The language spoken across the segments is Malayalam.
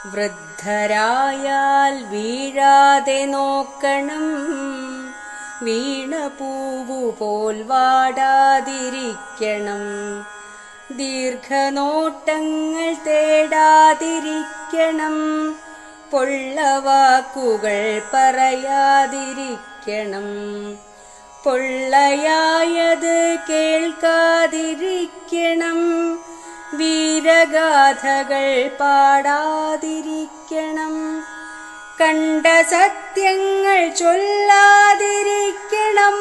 വൃദ്ധരായാൽ വീഴാതെ നോക്കണം, വീണപൂവുപോൽ വാടാതിരിക്കണം. ദീർഘനോട്ടങ്ങൾ തേടാതിരിക്കണം, പൊള്ളവാക്കുകൾ പറയാതിരിക്കണം. പൊള്ളയായത് കേൾക്കാതിരിക്കണം, വീരഗാഥകൾ പാടാതിരിക്കണം. കണ്ട സത്യങ്ങൾ ചൊല്ലാതിരിക്കണം,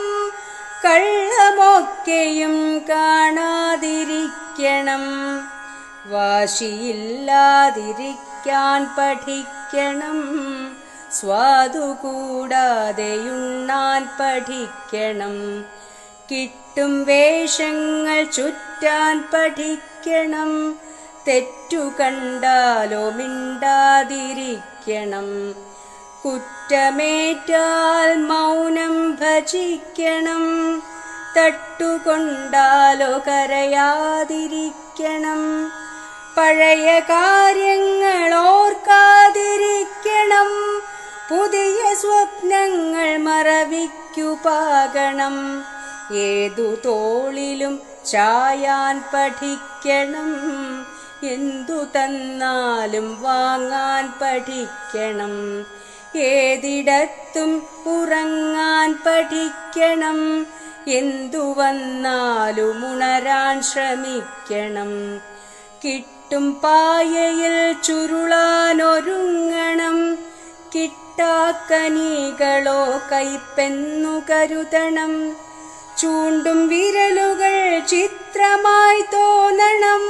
കള്ളമൊക്കെയും കാണാതിരിക്കണം. വാശിയില്ലാതിരിക്കാൻ പഠിക്കണം, സ്വാദു കൂടാതെയുണ്ണാൻ പഠിക്കണം. കിട്ടും വേഷങ്ങൾ ചുറ്റാൻ പഠിക്കണം, തെറ്റു കണ്ടാലോ മിണ്ടാതിരിക്കണം. കുറ്റമേറ്റാൽ മൗനം ഭജിക്കണം, തട്ടുകൊണ്ടാലോ കരയാതിരിക്കണം. പഴയ കാര്യങ്ങൾ ഓർക്കാതിരിക്കണം, പുതിയ സ്വപ്നങ്ങൾ മറവിക്കു പാകണം. ഏതു തോളിലും ചായാൻ പഠിക്കണം, എന്തു തന്നാലും വാങ്ങാൻ പഠിക്കണം. ഏതിടത്തും ഉറങ്ങാൻ പഠിക്കണം, എന്തു വന്നാലും ഉണരാൻ ശ്രമിക്കണം. കിട്ടും പായയിൽ ചുരുളാനൊരുങ്ങണം, കിട്ടാക്കനികളോ കൈപ്പെന്നു കരുതണം. ചൂണ്ടും വിരലുകൾ ചിത്രമായി തോന്നണം,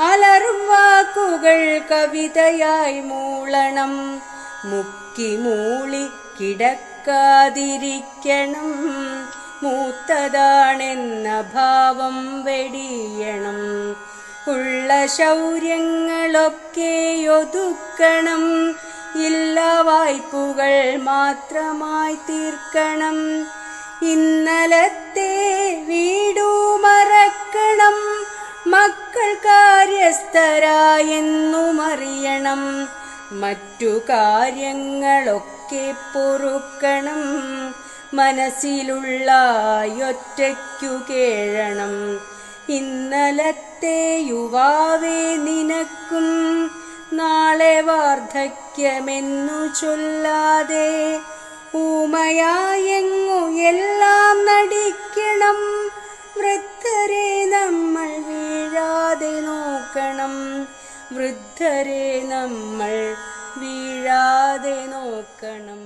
അലറും വാക്കുകൾ കവിതയായി മൂളണം. മുക്കി മൂളി കിടക്കാതിരിക്കണം, മൂത്തതാണെന്ന ഭാവം വെടിയണം. ഉള്ള ശൗര്യങ്ങളൊക്കെ ഒതുക്കണം, ഇല്ല വായ്പുകൾ മാത്രമായി തീർക്കണം. ഇന്നലത്തെ വീടു മറക്കണം, മക്കൾ കാര്യസ്ഥരായെന്നുമറിയണം. മറ്റു കാര്യങ്ങളൊക്കെ പൊറുക്കണം, മനസ്സിലുള്ള ഒറ്റയ്ക്കു കേഴണം. ഇന്നലത്തെ യുവാവേ നിനക്കും നാളെ വാർദ്ധക്യമെന്നു ചൊല്ലാതെ, ഊമയായെങ്ങു എല്ലാം നടിക്കണം. വൃദ്ധരെ നമ്മൾ വീഴാതെ നോക്കണം, വൃദ്ധരെ നമ്മൾ വീഴാതെ നോക്കണം.